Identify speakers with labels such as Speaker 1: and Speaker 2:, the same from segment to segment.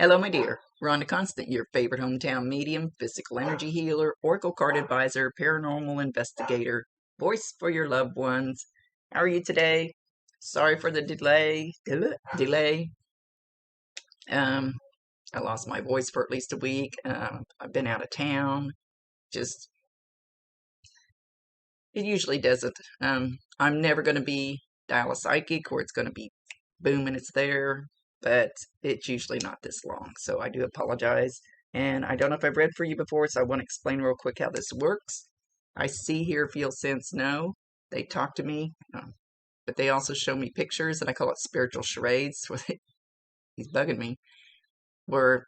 Speaker 1: Hello, my dear. Rhonda Constant, your favorite hometown medium, physical energy healer, oracle card advisor, paranormal investigator, voice for your loved ones. How are you today? Sorry for the delay. Um, I lost my voice for at least a week. I've been out of town. Just, it usually doesn't. I'm never going to be dial a psychic or it's going to be boom and it's there, but it's usually not this long. So I do apologize. And I don't know if I've read for you before, so I want to explain real quick how this works. I see, hear, feel, sense, know. They talk to me, but they also show me pictures, and I call it spiritual charades. Where he's bugging me, where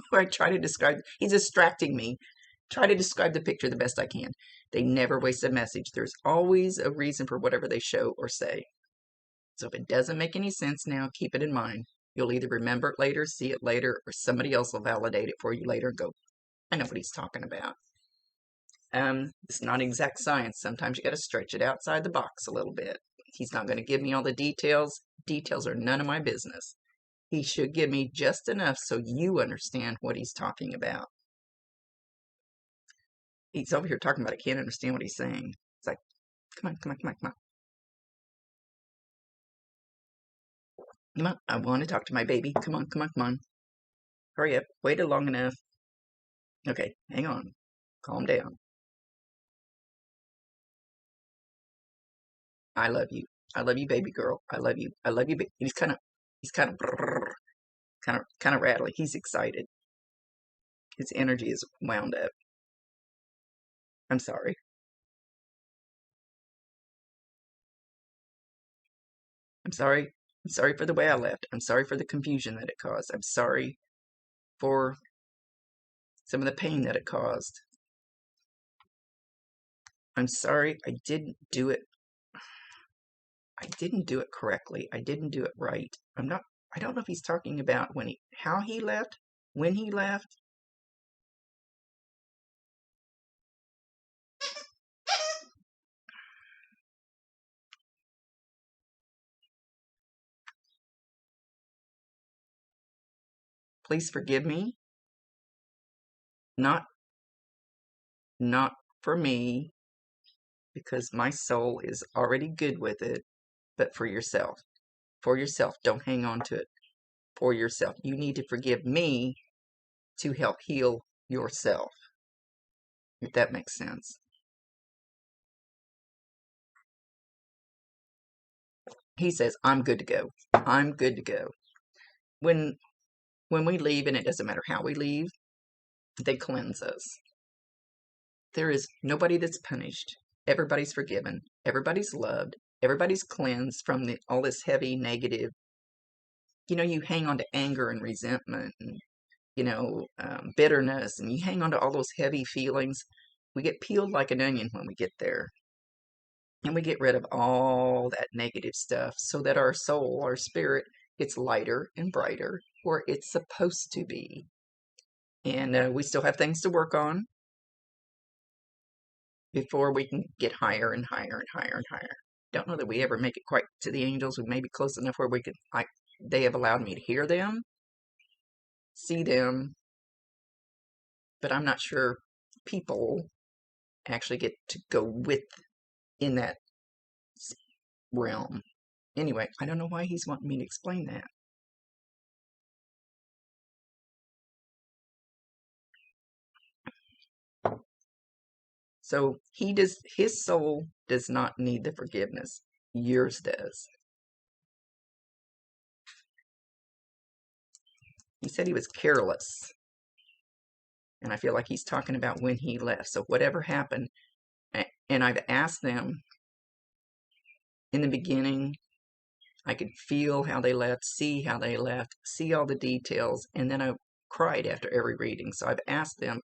Speaker 1: where I try to describe. He's distracting me. Try to describe the picture the best I can. They never waste a message. There's always a reason for whatever they show or say. So if it doesn't make any sense now, keep it in mind. You'll either remember it later, see it later, or somebody else will validate it for you later and go, I know what he's talking about. It's not exact science. Sometimes you got to stretch it outside the box a little bit. He's not going to give me all the details. Details are none of my business. He should give me just enough so you understand what he's talking about. He's over here talking about I can't understand what he's saying. It's like, come on, come on, come on, come on. Come on, I want to talk to my baby. Come on, come on, come on. Hurry up. Waited long enough. Okay, hang on. Calm down. I love you. I love you, baby girl. I love you. I love you. He's kind of rattly. He's excited. His energy is wound up. I'm sorry. I'm sorry. I'm sorry for the way I left. I'm sorry for the confusion that it caused. I'm sorry for some of the pain that it caused. I'm sorry I didn't do it. I didn't do it correctly. I didn't do it right. I don't know if he's talking about how he left, when he left. Please forgive me. Not for me, because my soul is already good with it, but for yourself. For yourself. Don't hang on to it. For yourself. You need to forgive me to help heal yourself. If that makes sense. He says, I'm good to go. I'm good to go. When we leave, and it doesn't matter how we leave, they cleanse us. There is nobody that's punished. Everybody's forgiven. Everybody's loved. Everybody's cleansed from all this heavy negative. You hang on to anger and resentment and, bitterness, and you hang on to all those heavy feelings. We get peeled like an onion when we get there. And we get rid of all that negative stuff so that our soul, our spirit, gets lighter and brighter where it's supposed to be. And we still have things to work on before we can get higher and higher and higher and higher. Don't know that we ever make it quite to the angels. We may be close enough where we could, they have allowed me to hear them, see them, but I'm not sure people actually get to go in that realm. Anyway, I don't know why he's wanting me to explain that. So his soul does not need the forgiveness. Yours does. He said he was careless. And I feel like he's talking about when he left. So whatever happened, and I've asked them in the beginning, I could feel how they left, see how they left, see all the details, and then I cried after every reading. So I've asked them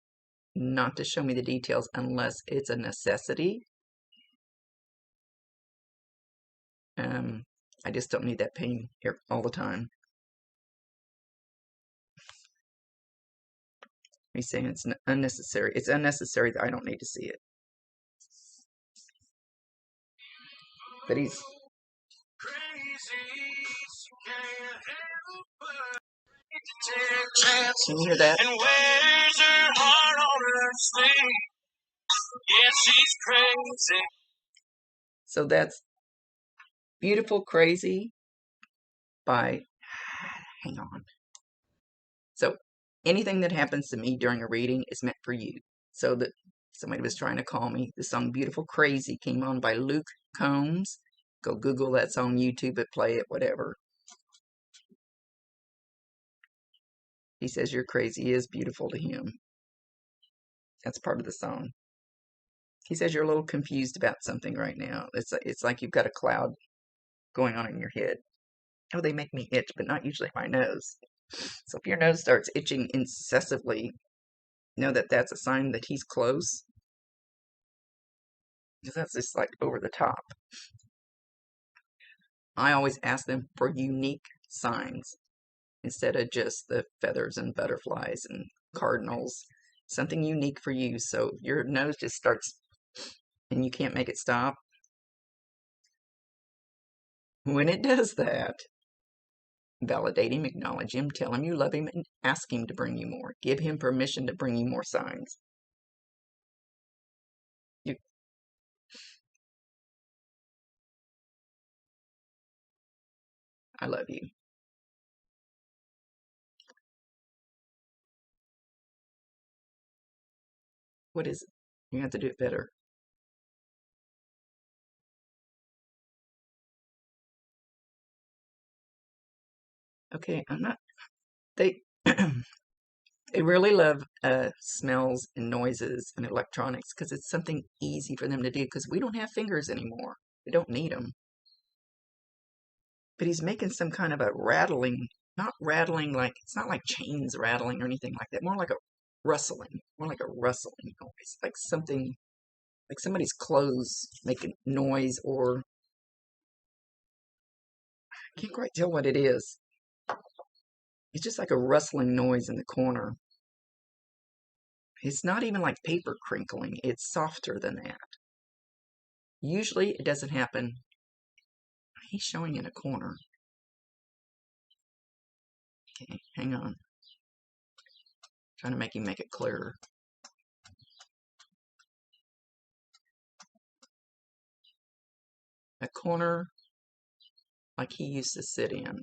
Speaker 1: not to show me the details unless it's a necessity. I just don't need that pain all the time. He's saying it's unnecessary. It's unnecessary that I don't need to see it. But he's Can you hear that?
Speaker 2: And wears her heart on her sleeve. Yeah, she's crazy.
Speaker 1: So that's Beautiful Crazy by, hang on. So anything that happens to me during a reading is meant for you. So that somebody was trying to call me. The song Beautiful Crazy came on by Luke Combs. Go Google that song, YouTube it, play it, whatever. He says you're crazy is beautiful to him. That's part of the song. He says you're a little confused about something right now. It's like you've got a cloud going on in your head. Oh, they make me itch, but not usually my nose. So if your nose starts itching incessantly, know that that's a sign that he's close. Because that's just like over the top. I always ask them for unique signs instead of just the feathers and butterflies and cardinals. Something unique for you. So your nose just starts and you can't make it stop. When it does that, validate him, acknowledge him, tell him you love him, and ask him to bring you more. Give him permission to bring you more signs. I love you. What is it? You have to do it better. Okay, I'm not. They they really love smells and noises and electronics because it's something easy for them to do because we don't have fingers anymore. We don't need them. But he's making some kind of a rattling, not rattling like, it's not like chains rattling or anything like that. More like a rustling, noise, like something, like somebody's clothes making noise, or I can't quite tell what it is. It's just like a rustling noise in the corner. It's not even like paper crinkling. It's softer than that. Usually it doesn't happen. He's showing in a corner. Okay, hang on. Trying to make him make it clearer. A corner like he used to sit in.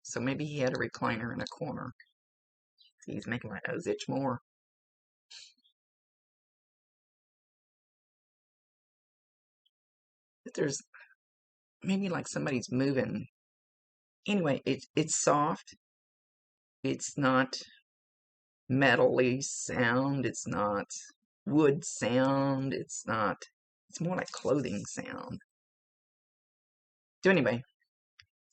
Speaker 1: So maybe he had a recliner in a corner. See, he's making my nose itch more. But there's maybe like somebody's moving. Anyway, it's soft. It's not metally sound. It's not wood sound. It's more like clothing sound. So anyway,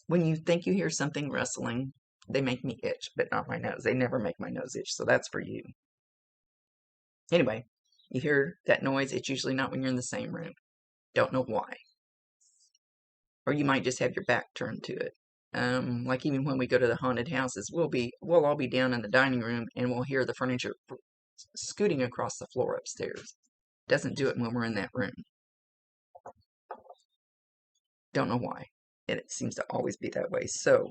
Speaker 1: when you think you hear something rustling, they make me itch, but not my nose. They never make my nose itch, so that's for you. Anyway, you hear that noise, it's usually not when you're in the same room. Don't know why. Or you might just have your back turned to it. Like even when we go to the haunted houses, we'll all be down in the dining room and we'll hear the furniture scooting across the floor upstairs. Doesn't do it when we're in that room. Don't know why. It seems to always be that way. So,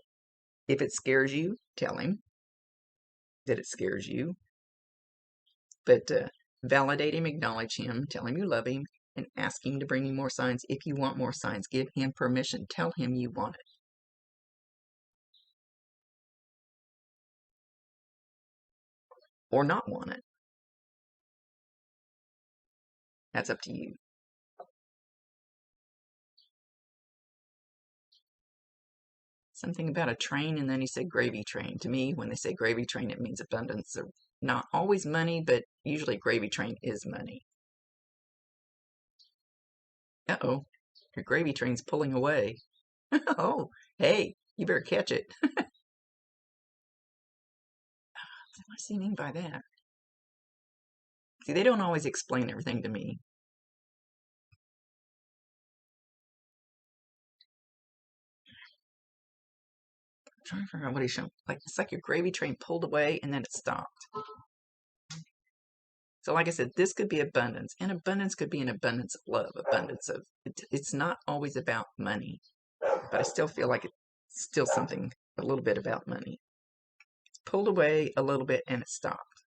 Speaker 1: if it scares you, tell him that it scares you. But validate him, acknowledge him, tell him you love him, and ask him to bring you more signs. If you want more signs, give him permission. Tell him you want it. Or not want it. That's up to you. Something about a train, and then he said gravy train. To me, when they say gravy train, it means abundance. Or not always money, but usually gravy train is money. Uh-oh, your gravy train's pulling away. Oh, hey, you better catch it. What does he mean by that? See, they don't always explain everything to me. I'm trying to figure out what he's showing. Like, it's like your gravy train pulled away and then it stopped. So like I said, this could be abundance. And abundance could be an abundance of love, abundance of, it's not always about money. But I still feel like still something a little bit about money. It's pulled away a little bit and it stopped.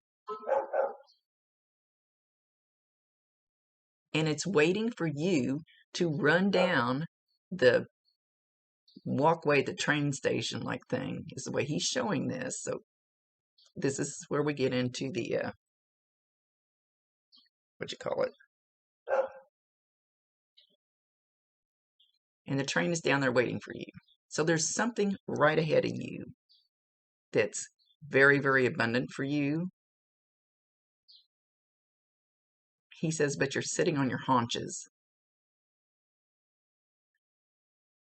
Speaker 1: And it's waiting for you to run down the walkway, the train station like thing, is the way he's showing this. So this is where we get into the, what you call it? And the train is down there waiting for you. So there's something right ahead of you that's very, very abundant for you. He says, but you're sitting on your haunches.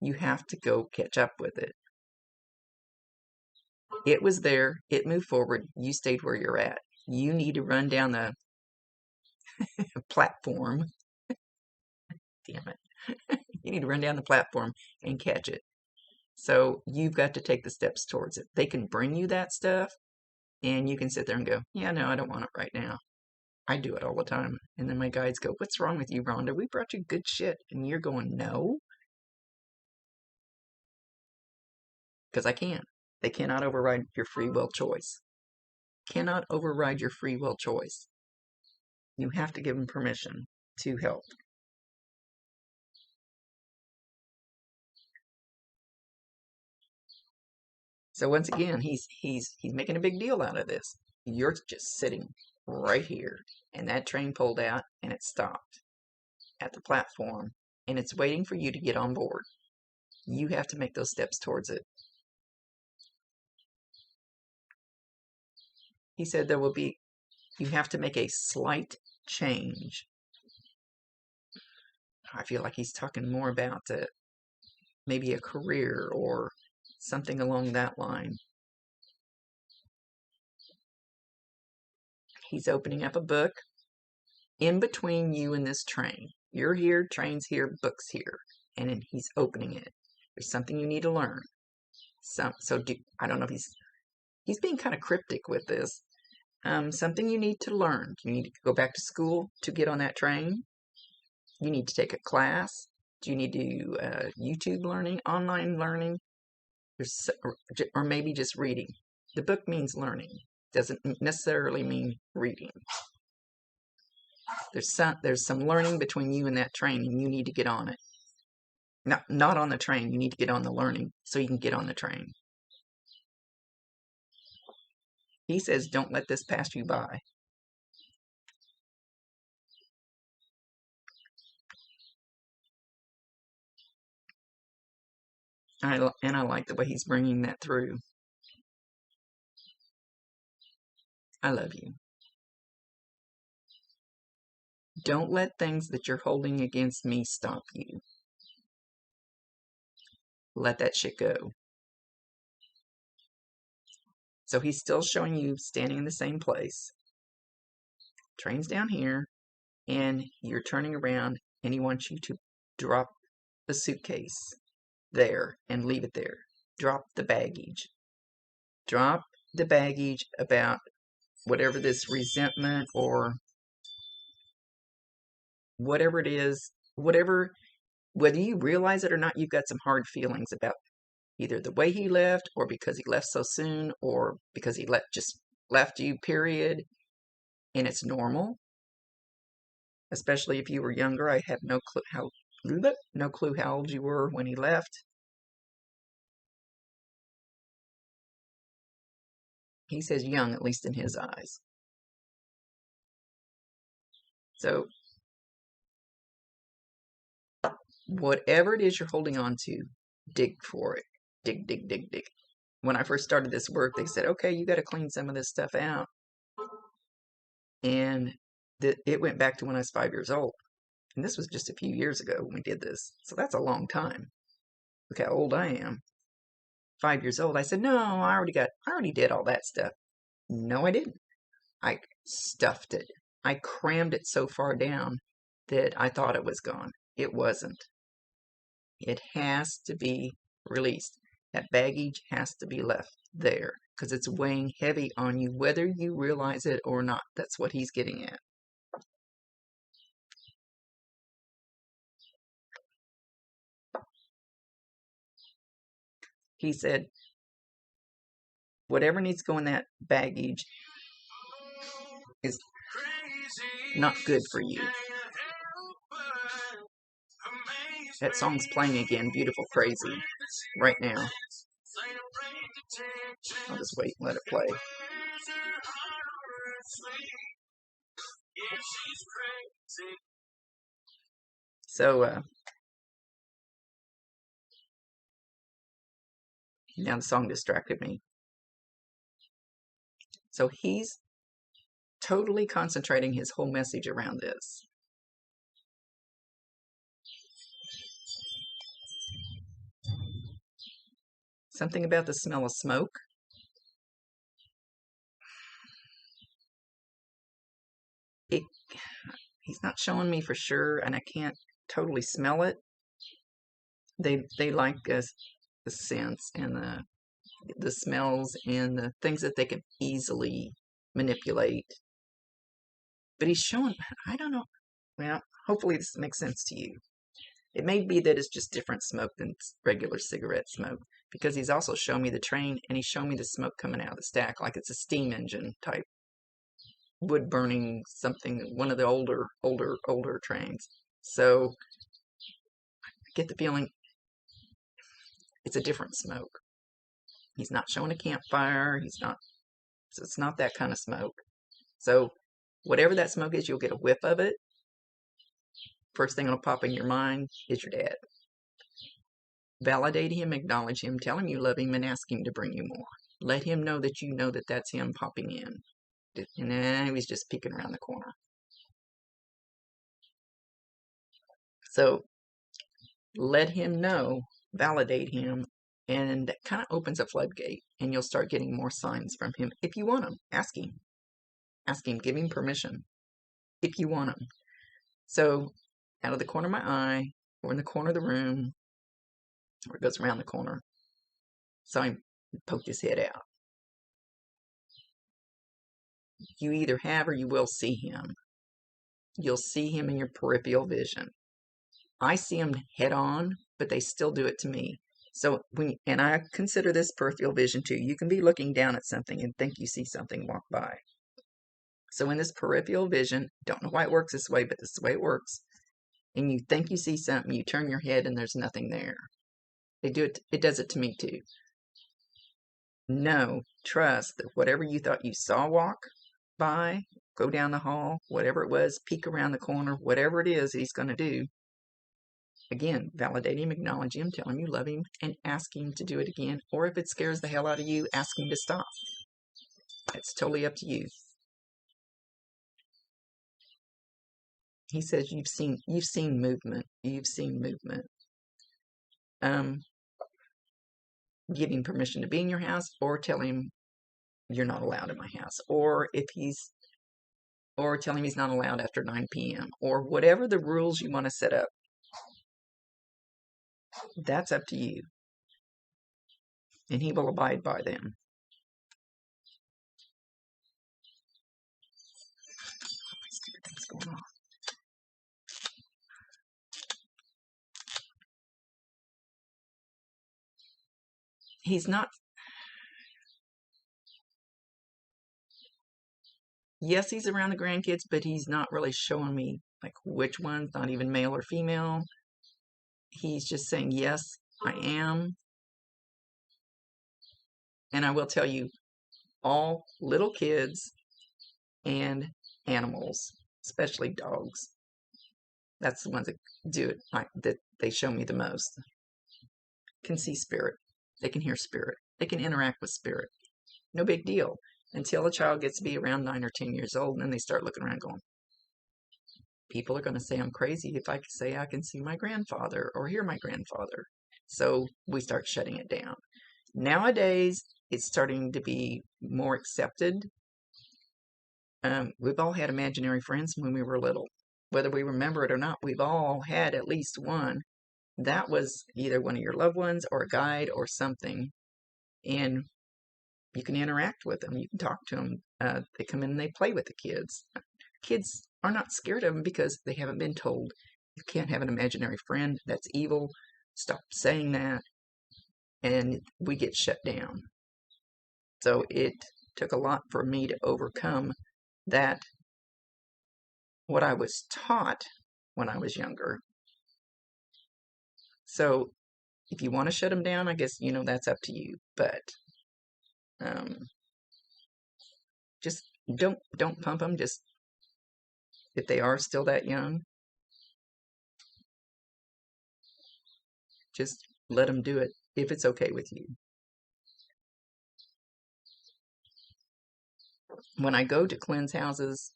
Speaker 1: You have to go catch up with it. It was there. It moved forward. You stayed where you're at. You need to run down the platform. Damn it. You need to run down the platform and catch it. So you've got to take the steps towards it. They can bring you that stuff, and you can sit there and go, yeah, no, I don't want it right now. I do it all the time. And then my guides go, what's wrong with you, Rhonda? We brought you good shit. And you're going, no. Because I can't. They cannot override your free will choice. Cannot override your free will choice. You have to give them permission to help. So once again, he's making a big deal out of this. You're just sitting right here, and that train pulled out and it stopped at the platform, and it's waiting for you to get on board. You have to make those steps towards it. He said you have to make a slight change. I feel like he's talking more about maybe a career or something along that line. He's opening up a book in between you and this train. You're here, train's here, book's here. And then he's opening it. There's something you need to learn. I don't know if he's being kind of cryptic with this. Something you need to learn. You need to go back to school to get on that train. You need to take a class. Do you need to do YouTube learning, online learning? Or maybe just reading. The book means learning. Doesn't necessarily mean reading. There's some learning between you and that train, and you need to get on it. Not on the train. You need to get on the learning so you can get on the train. He says, don't let this pass you by. And I like the way he's bringing that through. I love you. Don't let things that you're holding against me stop you. Let that shit go. So he's still showing you standing in the same place. Train's down here, and you're turning around, and he wants you to drop the suitcase there and leave it there. Drop the baggage. Drop the baggage about whatever this resentment or whatever it is, whether you realize it or not, you've got some hard feelings about either the way he left, or because he left so soon, or because he just left you, period. And it's normal, especially if you were younger. I have no clue how old you were when he left. He says young, at least in his eyes. So whatever it is you're holding on to, dig for it. Dig, dig, dig, dig. When I first started this work, they said, okay, you got to clean some of this stuff out. And it went back to when I was 5 years old. And this was just a few years ago when we did this. So that's a long time. Look how old I am. 5 years old. I said, no, I already did all that stuff. No, I didn't. I stuffed it. I crammed it so far down that I thought it was gone. It wasn't. It has to be released. That baggage has to be left there because it's weighing heavy on you, whether you realize it or not. That's what he's getting at. He said, whatever needs to go in that baggage is not good for you. That song's playing again, Beautiful Crazy, right now. I'll just wait and let it play. So, now the song distracted me. So he's totally concentrating his whole message around this. Something about the smell of smoke. He's not showing me for sure, and I can't totally smell it. They like the scents and the smells and the things that they can easily manipulate. But he's showing, I don't know. Well, hopefully this makes sense to you. It may be that it's just different smoke than regular cigarette smoke, because he's also showing me the train, and he's showing me the smoke coming out of the stack like it's a steam engine type wood burning something, one of the older trains. So I get the feeling it's a different smoke. He's not showing a campfire. So it's not that kind of smoke. So whatever that smoke is, you'll get a whiff of it. First thing that'll pop in your mind is your dad. Validate him, acknowledge him, tell him you love him, and ask him to bring you more. Let him know that you know that that's him popping in. And he was just peeking around the corner. So let him know, validate him, and that kind of opens a floodgate, and you'll start getting more signs from him. If you want them, ask him. Ask him, give him permission if you want them. So out of the corner of my eye, or in the corner of the room, or it goes around the corner, so I poked his head out. You either have or you will see him. You'll see him in your peripheral vision. I see him head on, but they still do it to me. So and I consider this peripheral vision too. You can be looking down at something and think you see something walk by. So in this peripheral vision, don't know why it works this way, but this is the way it works. And you think you see something, you turn your head and there's nothing there. It does it to me too. No, trust that whatever you thought you saw walk by, go down the hall, whatever it was, peek around the corner, whatever it is he's going to do. Again, validate him, acknowledge him, tell him you love him, and ask him to do it again. Or if it scares the hell out of you, ask him to stop. It's totally up to you. He says you've seen movement. You've seen movement. Give him permission to be in your house, or tell him you're not allowed in my house. Or tell him he's not allowed after 9 p.m. Or whatever the rules you want to set up. That's up to you. And he will abide by them. What's going on? He's not. Yes, he's around the grandkids, but he's not really showing me like which ones, not even male or female. He's just saying, yes, I am. And I will tell you, all little kids and animals, especially dogs, that's the ones that do it, that they show me the most, can see spirit. They can hear spirit. They can interact with spirit. No big deal. Until a child gets to be around 9 or 10 years old, and then they start looking around going, people are going to say I'm crazy if I say I can see my grandfather or hear my grandfather. So we start shutting it down. Nowadays, it's starting to be more accepted. We've all had imaginary friends when we were little. Whether we remember it or not, we've all had at least one. That was either one of your loved ones or a guide or something. And you can interact with them. You can talk to them. They come in and they play with the kids. Kids are not scared of them because they haven't been told you can't have an imaginary friend. That's evil. Stop saying that. and we get shut down. So it took a lot for me to overcome that, what I was taught when I was younger. So if you want to shut them down, I guess, that's up to you. But just don't pump them. Just, if they are still that young, just let them do it if it's okay with you. When I go to cleanse houses,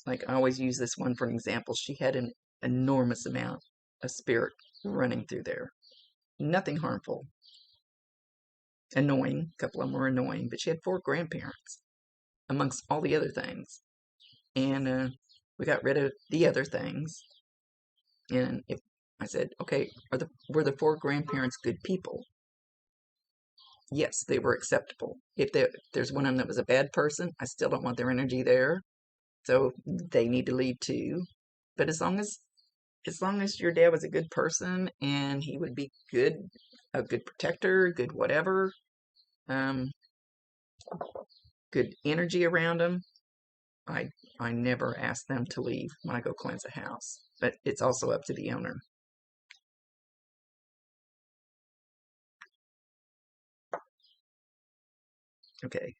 Speaker 1: like I always use this one for an example, she had an enormous amount of spirit running through there. Nothing harmful. Annoying. A couple of them were annoying, but she had 4 grandparents amongst all the other things. And we got rid of the other things. And if I said, okay, were the 4 grandparents good people? Yes, they were acceptable. If there's one of them that was a bad person, I still don't want their energy there. So they need to leave too. But as long as your dad was a good person and he would be a good protector, good whatever, good energy around him, I never ask them to leave when I go cleanse a house. But it's also up to the owner. Okay.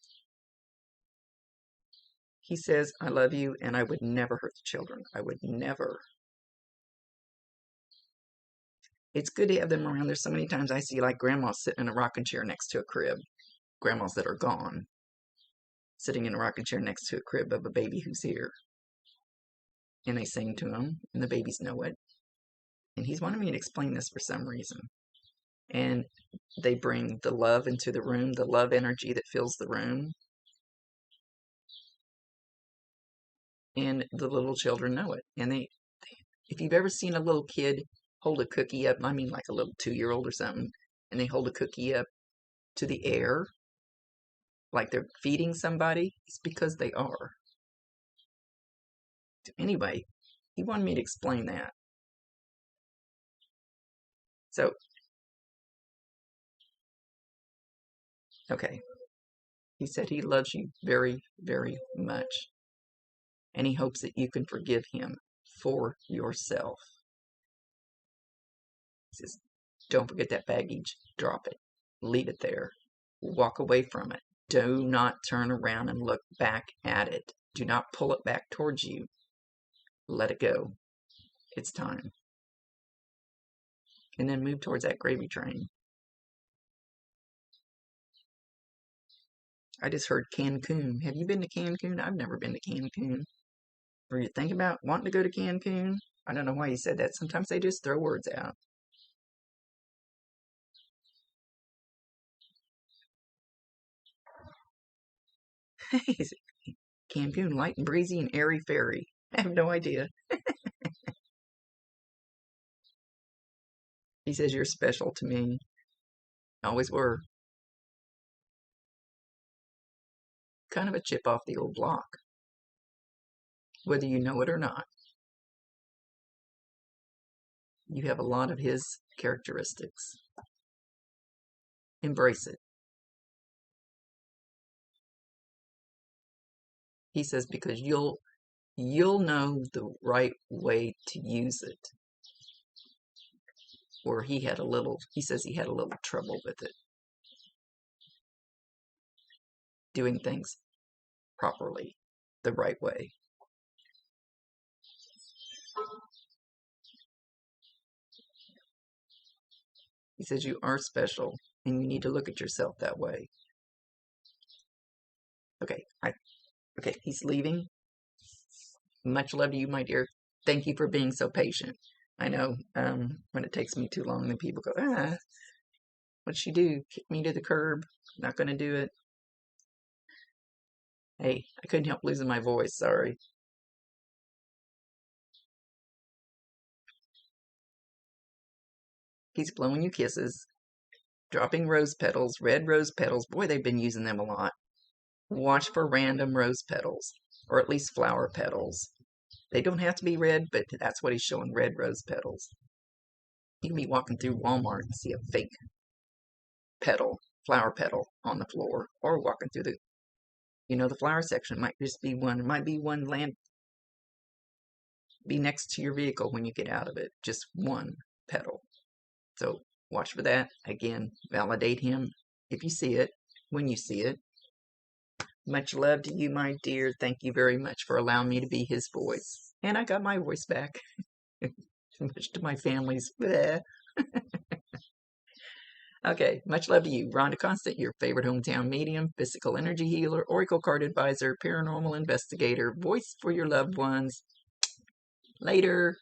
Speaker 1: He says, I love you, and I would never hurt the children. I would never. It's good to have them around. There's so many times I see like grandmas sitting in a rocking chair next to a crib. Grandmas that are gone, sitting in a rocking chair next to a crib of a baby who's here. And they sing to him, and the babies know it. And he's wanting me to explain this for some reason. And they bring the love into the room, the love energy that fills the room. And the little children know it. And if you've ever seen a little kid hold a cookie up, I mean like a little 2-year-old or something, and they hold a cookie up to the air, like they're feeding somebody, it's because they are. Anyway, he wanted me to explain that. So, okay. He said he loves you very, very much. And he hopes that you can forgive him for yourself. He says, don't forget that baggage. Drop it. Leave it there. Walk away from it. Do not turn around and look back at it. Do not pull it back towards you. Let it go. It's time. And then move towards that gravy train. I just heard Cancun. Have you been to Cancun? I've never been to Cancun. Were you thinking about wanting to go to Cancun? I don't know why you said that. Sometimes they just throw words out. Cancun, light and breezy and airy fairy. I have no idea. He says you're special to me. Always were. Kind of a chip off the old block. Whether you know it or not. You have a lot of his characteristics. Embrace it. He says because you'll know the right way to use it. Or he says he had a little trouble with it. Doing things properly, the right way. He says you are special and you need to look at yourself that way. Okay, okay, he's leaving. Much love to you, my dear. Thank you for being so patient. I know when it takes me too long, then people go, what'd she do? Kick me to the curb? Not going to do it. Hey, I couldn't help losing my voice. Sorry. He's blowing you kisses, dropping rose petals, red rose petals. Boy, they've been using them a lot. Watch for random rose petals, or at least flower petals. They don't have to be red, but that's what he's showing, red rose petals. You can be walking through Walmart and see a fake petal, flower petal on the floor, or walking through the, the flower section. It might just be one. It might be one land, be next to your vehicle when you get out of it. Just one petal. So watch for that. Again, validate him if you see it, when you see it. Much love to you, my dear. Thank you very much for allowing me to be his voice. And I got my voice back. Much to my family's. Bleh. Okay, much love to you. Rhonda Constant, your favorite hometown medium, physical energy healer, oracle card advisor, paranormal investigator, voice for your loved ones. Later.